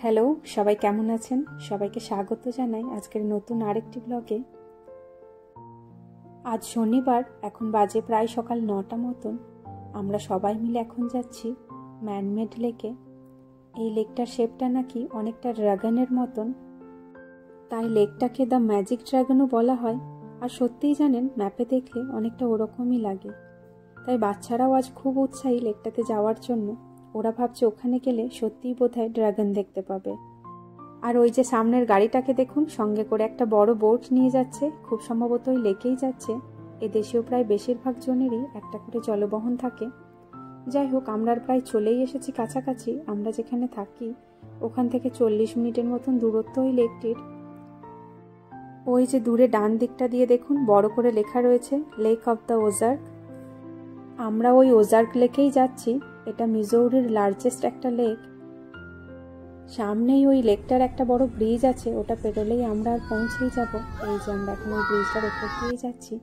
Hello, সবাই কেমন আছেন? সবাইকে স্বাগত জানাই আজকের নতুন আরেকটি ব্লগে। আজ শনিবার, এখন বাজে প্রায় সকাল 9টা মতন। আমরা সবাই মিলে এখন যাচ্ছি ম্যানমেড লেকে। এই লেকটার শেপটা নাকি অনেকটা ড্রাগনের মতন, তাই লেকটাকে দ্য ম্যাজিক ড্রাগনও বলা হয়। আর সত্যিই জানেন, ম্যাপে দেখলে অনেকটা ওরকমই লাগে। তাই বাচ্চারাও আজ খুব উৎসাহী লেকটাতে যাওয়ার জন্য। ওরা ভাবছে ওখানে গেলে সত্যিই বোধহয় ড্রাগন দেখতে পাবে। আর ওই যে সামনের গাড়িটাকে দেখুন, সঙ্গে করে একটা বড় বোট নিয়ে যাচ্ছে। খুব সম্ভবত ওই লেকেই যাচ্ছে। এদেশেও প্রায় বেশিরভাগ জনেরই একটা করে জলবহন থাকে। যাই হোক, আমরা প্রায় চলেই এসেছি কাছাকাছি। আমরা যেখানে থাকি ওখান থেকে 40 মিনিটের মতন দূরত্ব ওই লেকটির। ওই যে দূরে ডান দিকটা দিয়ে দেখুন, বড় করে লেখা রয়েছে লেক অফ দ্য ওজার্ক। আমরা ওই ওজার্ক লেকেই যাচ্ছি। এটা মিজৌরির লার্জেস্ট একটা লেক। সামনেই ওই লেকটার একটা বড় ব্রিজ আছে, ওটা পেরোলেই আমরা আর পৌঁছেই যাব। এই যে আমরা এখন ওই ব্রিজটার উপর দিয়েই যাচ্ছি।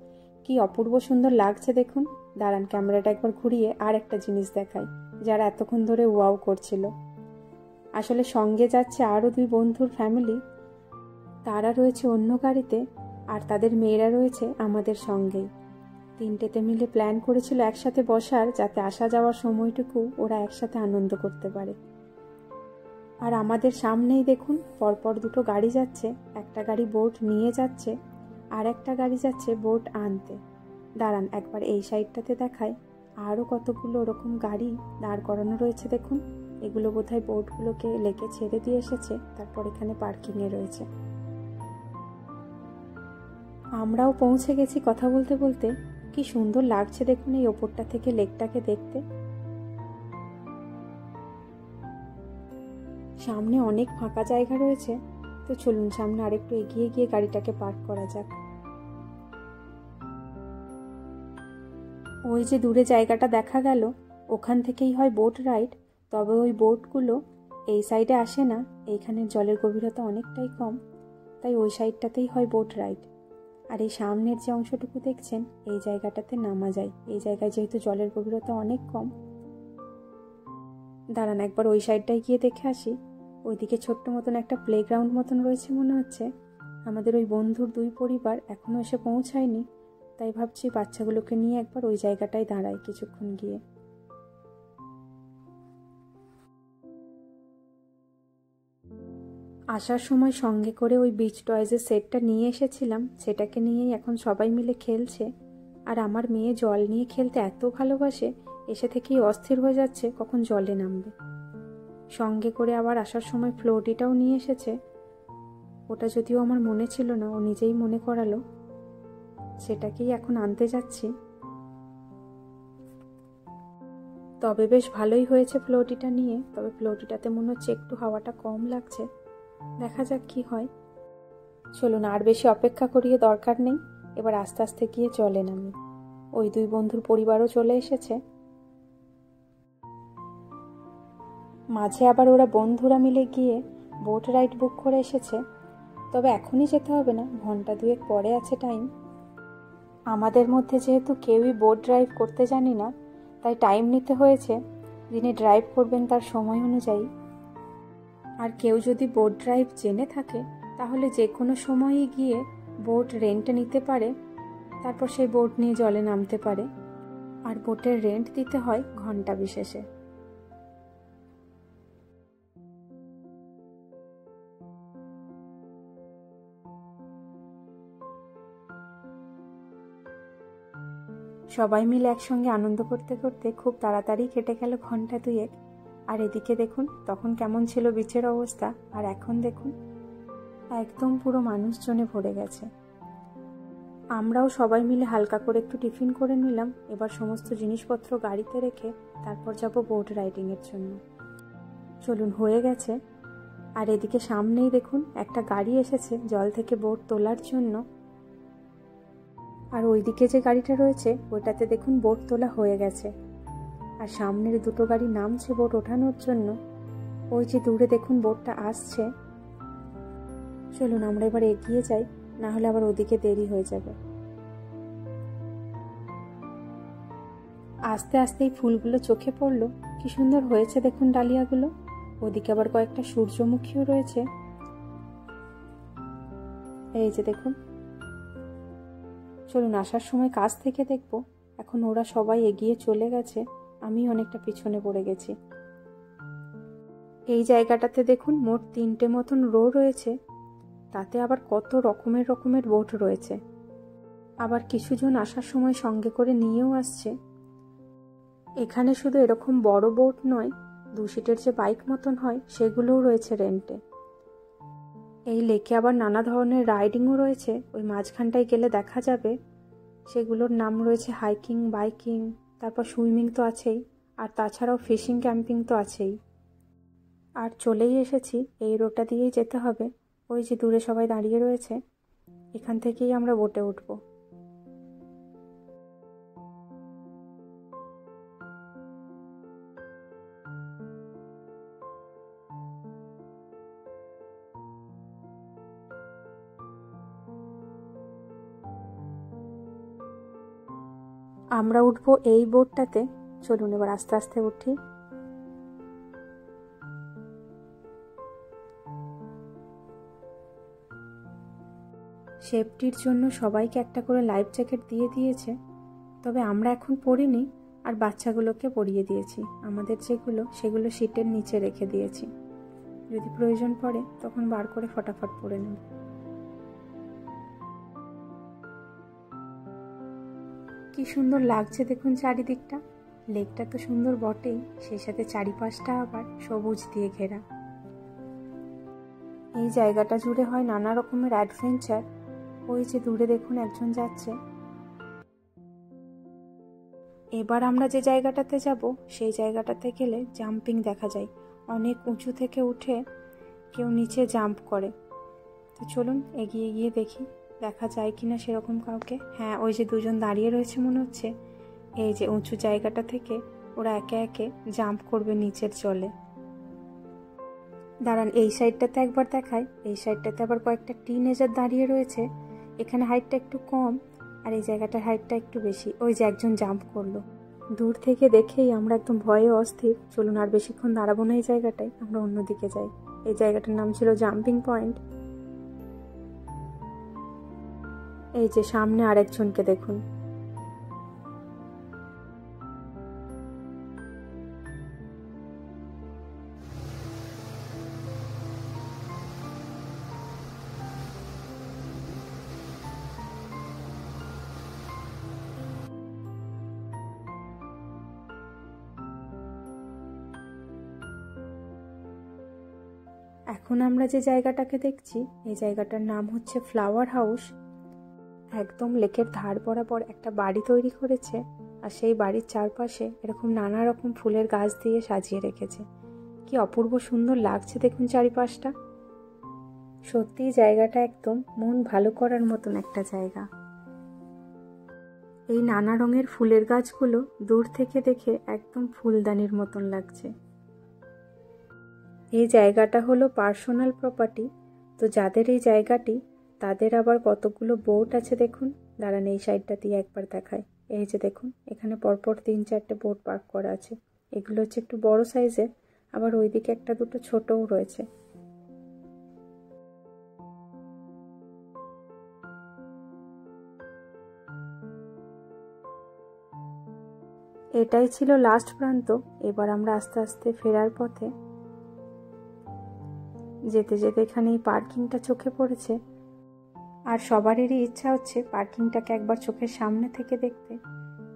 কি অপূর্ব সুন্দর লাগছে দেখুন। দাঁড়ান, ক্যামেরাটা একবার ঘুরিয়ে আর একটা জিনিস দেখাই, যারা এতক্ষণ ধরে ওয়াও করছিল। আসলে সঙ্গে যাচ্ছে আরও 2 বন্ধুর ফ্যামিলি। তারা রয়েছে অন্য গাড়িতে, আর তাদের মেয়েরা রয়েছে আমাদের সঙ্গেই। 3টেতে মিলে প্ল্যান করেছিল একসাথে বসার, যাতে আসা যাওয়ার সময়টুকু ওরা একসাথে আনন্দ করতে পারে। আর আমাদের সামনেই দেখুন পরপর 2টো গাড়ি যাচ্ছে। একটা গাড়ি বোট নিয়ে যাচ্ছে, আর একটা গাড়ি যাচ্ছে বোট আনতে। দাঁড়ান একবার এই সাইডটাতে দেখায়, আরও কতগুলো ওরকম গাড়ি দাঁড় করানো রয়েছে দেখুন। এগুলো বোধহয় বোটগুলোকে লেকে ছেড়ে দিয়ে এসেছে, তারপর এখানে পার্কিংয়ে রয়েছে। আমরাও পৌঁছে গেছি কথা বলতে বলতে। কি সুন্দর লাগছে দেখুন এই ওপরটা থেকে লেকটাকে দেখতে। সামনে অনেক ফাঁকা জায়গা রয়েছে, তো চলুন সামনে আরেকটু এগিয়ে গিয়ে গাড়িটাকে পার্ক করা যাক। ওই যে দূরে জায়গাটা দেখা গেল, ওখান থেকেই হয় বোট রাইড। তবে ওই বোটগুলো এই সাইডে আসে না, এইখানের জলের গভীরতা অনেকটাই কম, তাই ওই সাইডটাতেই হয় বোট রাইড। আর এই সামনের যে অংশটুকু দেখছেন, এই জায়গাটাতে নামা যায়। এই জায়গায় যেহেতু জলের গভীরতা অনেক কম। দাঁড়ান একবার ওই সাইডটায় গিয়ে দেখে আসি। ওইদিকে ছোট্ট মতন একটা প্লেগ্রাউন্ড মতন রয়েছে মনে হচ্ছে। আমাদের ওই বন্ধুর 2 পরিবার এখনো এসে পৌঁছায়নি, তাই ভাবছি বাচ্চাগুলোকে নিয়ে একবার ওই জায়গাটায় দাঁড়াই কিছুক্ষণ গিয়ে। আসার সময় সঙ্গে করে ওই বিচ টয়েজের সেটটা নিয়ে এসেছিলাম, সেটাকে নিয়েই এখন সবাই মিলে খেলছে। আর আমার মেয়ে জল নিয়ে খেলতে এত ভালোবাসে, এসে থেকেই অস্থির হয়ে যাচ্ছে কখন জলে নামবে। সঙ্গে করে আবার আসার সময় ফ্লোটিটাও নিয়ে এসেছে। ওটা যদিও আমার মনে ছিল না, ও নিজেই মনে করালো। সেটাকেই এখন আনতে যাচ্ছি। তবে বেশ ভালোই হয়েছে ফ্লোটিটা নিয়ে। তবে ফ্লোটিটাতে মনে হচ্ছে একটু হাওয়াটা কম লাগছে। দেখা যাক কি হয়। চলুন আর বেশি অপেক্ষা করিয়ে দরকার নেই, এবার আস্তে আস্তে গিয়ে চলে নামি। ওই 2 বন্ধুর পরিবারও চলে এসেছে। মাঝে আবার ওরা বন্ধুরা মিলে গিয়ে বোট রাইড বুক করে এসেছে। তবে এখনই যেতে হবে না, ঘন্টা 2 পরে আছে টাইম। আমাদের মধ্যে যেহেতু কেউই বোট ড্রাইভ করতে জানি না, তাই টাইম নিতে হয়েছে যিনি ড্রাইভ করবেন তার সময় অনুযায়ী। আর কেউ যদি বোট ড্রাইভ জেনে থাকে, তাহলে যে কোনো সময়ই গিয়ে বোট রেন্টে নিতে পারে, তারপর সেই বোট নিয়ে জলে নামতে পারে। আর বোটের রেন্ট দিতে হয় ঘন্টা বিশেষে। সবাই মিলে একসঙ্গে আনন্দ করতে করতে খুব তাড়াতাড়ি কেটে গেল ঘন্টা 2। আর এদিকে দেখুন তখন কেমন ছিল বিচের অবস্থা, আর এখন দেখুন একদম পুরো মানুষজনে ভরে গেছে। আমরাও সবাই মিলে হালকা করে একটু টিফিন করে নিলাম। এবার সমস্ত জিনিসপত্র গাড়িতে রেখে তারপর যাব বোট রাইডিংয়ের জন্য। চলুন, হয়ে গেছে। আর এদিকে সামনেই দেখুন একটা গাড়ি এসেছে জল থেকে বোট তোলার জন্য। আর ওইদিকে যে গাড়িটা রয়েছে ওইটাতে দেখুন বোট তোলা হয়ে গেছে। আর সামনের 2টো গাড়ি নামছে বোট ওঠানোর জন্য। ওই যে দূরে দেখুন বোটটা আসছে। চলুন আমরা এবার এগিয়ে যাই, না হলে আবার ওদিকে দেরি হয়ে যাবে। আস্তে আস্তে এই ফুলগুলো চোখে পড়লো। কি সুন্দর হয়েছে দেখুন ডালিয়াগুলো। ওদিকে আবার কয়েকটা সূর্যমুখীও রয়েছে। এই যে দেখুন, চলুন আসার সময় কাছ থেকে দেখব। এখন ওরা সবাই এগিয়ে চলে গেছে, আমি অনেকটা পিছনে পড়ে গেছি। এই জায়গাটাতে দেখুন মোট 3টে মতন রো রয়েছে, তাতে আবার কত রকমের বোট রয়েছে। আবার কিছুজন আসার সময় সঙ্গে করে নিয়েও আসছে। এখানে শুধু এরকম বড় বোট নয়, 2 সিটের যে বাইক মতন হয় সেগুলোও রয়েছে রেন্টে। এই লেকে আবার নানা ধরনের রাইডিংও রয়েছে, ওই মাঝখানটায় গেলে দেখা যাবে। সেগুলোর নাম রয়েছে হাইকিং, বাইকিং, তারপর সুইমিং তো আছেই, আর তাছাড়াও ফিশিং, ক্যাম্পিং তো আছেই। আর চলেই এসেছি, এই রোডটা দিয়েই যেতে হবে। ওই যে দূরে সবাই দাঁড়িয়ে রয়েছে, এখান থেকেই আমরা বোটে উঠব। আমরা উঠবো এই বোটটাতে। চলুন এবার আস্তে আস্তে উঠি। সেফটির জন্য সবাইকে একটা করে লাইফ জ্যাকেট দিয়ে দিয়েছে, তবে আমরা এখন পরিনি, আর বাচ্চাগুলোকে পরিয়ে দিয়েছি। আমাদের যেগুলো সেগুলো সিটের নিচে রেখে দিয়েছি, যদি প্রয়োজন পড়ে তখন বার করে ফটাফট পরে নেব। কি সুন্দর লাগছে দেখুন চারিদিকটা। লেকটা তো সুন্দর বটেই, সেই সাথে চারিপাশটা আবার সবুজ দিয়ে ঘেরা। এই জায়গাটা জুড়ে হয় নানা রকমের অ্যাডভেঞ্চার। ওই যে দূরে দেখুন একজন যাচ্ছে। এবার আমরা যে জায়গাটাতে যাব সেই জায়গাটাতে গেলে জাম্পিং দেখা যায়, অনেক উঁচু থেকে উঠে কেউ নিচে জাম্প করে। তো চলুন এগিয়ে গিয়ে দেখি দেখা যায় কিনা সেরকম কাউকে। হ্যাঁ, ওই যে 2জন দাঁড়িয়ে রয়েছে মনে হচ্ছে। এই যে উঁচু জায়গাটা থেকে ওরা একে একে জাম্প করবে নিচের জলে। দাঁড়ান, এই সাইডটাতে একবার দেখায়। এই সাইডটাতে আবার কয়েকটা টিনেজার দাঁড়িয়ে রয়েছে। এখানে হাইটটা একটু কম, আর এই জায়গাটার হাইটটা একটু বেশি। ওই যে একজন জাম্প করলো। দূর থেকে দেখেই আমরা একদম ভয়ে অস্থির। চলুন আর বেশিক্ষণ দাঁড়াবো না এই জায়গাটায়, আমরা অন্যদিকে যাই। এই জায়গাটার নাম ছিল জাম্পিং পয়েন্ট। এই যে সামনে আরেকজনকে দেখুন। এখন আমরা যে জায়গাটাকে দেখছি এই জায়গাটার নাম হচ্ছে ফ্লাওয়ার হাউস। একদম লেকের ধার বরাবর একটা বাড়ি তৈরি করেছে, আর সেই বাড়ির চারপাশে এরকম নানা রকম ফুলের গাছ দিয়ে সাজিয়ে রেখেছে। কি অপূর্ব সুন্দর লাগছে দেখুন চারিপাশটা। সত্যি জায়গাটা একদম মন ভালো করার মতন একটা জায়গা। এই নানা রঙের ফুলের গাছগুলো দূর থেকে দেখে একদম ফুলদানির মতন লাগছে। এই জায়গাটা হলো পার্সোনাল প্রপার্টি, তো যাদের এই জায়গাটি তাদের আবার কতগুলো বোট আছে দেখুন। দাঁড়ান এই সাইডটা দিয়ে একবার দেখায়। এই যে দেখুন এখানে পরপর 3-4টে বোট পার্ক করা আছে। এগুলো হচ্ছে একটু বড় সাইজের, আবার ওইদিকে একটা দুটো ছোটও রয়েছে। এটাই ছিল লাস্ট প্রান্ত। এবার আমরা আস্তে আস্তে ফেরার পথে। যেতে যেতে এখানে এই পার্কিংটা চোখে পড়েছে, আর সবারই ইচ্ছা হচ্ছে পার্কিংটাকে একবার চোখের সামনে থেকে দেখতে।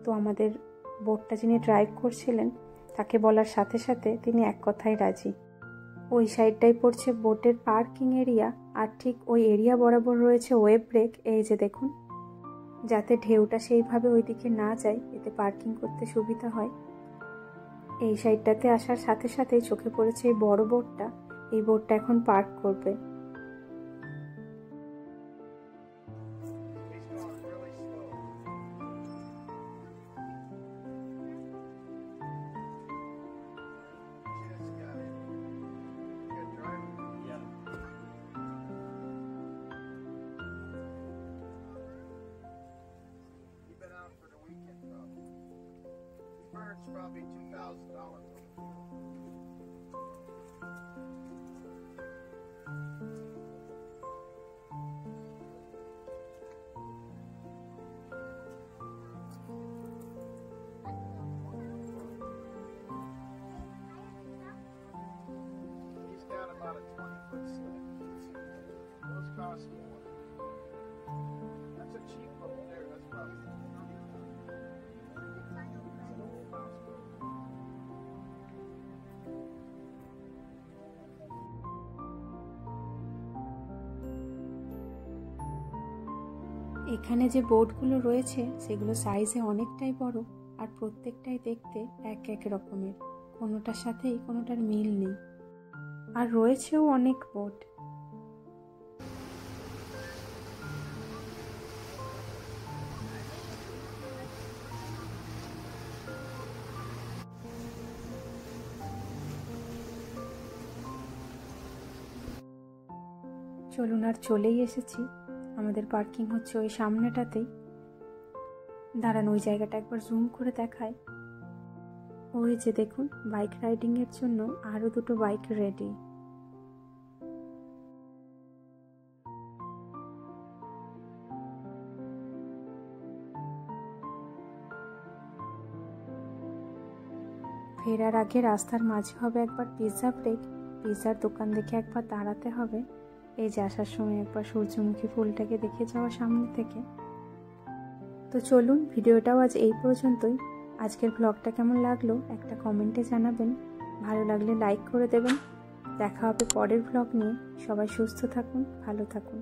তো আমাদের বোটটা যিনি ড্রাইভ করছিলেন তাকে বলার সাথে সাথে তিনি এক কথায় রাজি। ওই সাইডটাই পড়ছে বোটের পার্কিং এরিয়া, আর ঠিক ওই এরিয়া বরাবর রয়েছে ওয়েব ব্রেক। এই যে দেখুন, যাতে ঢেউটা সেইভাবে ওইদিকে না যায়, এতে পার্কিং করতে সুবিধা হয়। এই সাইডটাতে আসার সাথে সাথেই চোখে পড়েছে এই বড় বোটটা। এই বোটটা এখন পার্ক করবে। He's got about a 20-foot slip. Those cost more. That's a cheap boat there. That's probably it's an old houseboat. এখানে যে বোটগুলো রয়েছে সেগুলো সাইজে অনেকটাই বড় আর প্রত্যেকটাই দেখতে এক এক রকমের, কোনোটার সাথেই কোনোটার মিল নেই। আর রয়েছেও অনেক বোট। চলুন, আর চলেই এসেছি। আমাদের পার্কিং হচ্ছে ওই সামনেটাতেই। দাঁড়ান, ওই জায়গাটা একবার জুম করে দেখায়। ওই যে দেখুন, বাইক রাইডিংয়ের জন্য আরও দুটো বাইক রেডি। ফেরার আগে রাস্তার মাঝে হবে একবার পিৎজা ব্রেক। পিৎজার দোকান দেখে একবার দাঁড়াতে হবে। এই যে আসার সময় একবার সূর্যমুখী ফুলটাকে দেখে যাওয়া সামনে থেকে। তো চলুন, ভিডিওটাও আজ এই পর্যন্তই। আজকের ব্লগটা কেমন লাগলো একটা কমেন্টে জানাবেন। ভালো লাগলে লাইক করে দেবেন। দেখা হবে পরের ব্লগ নিয়ে। সবাই সুস্থ থাকুন, ভালো থাকুন।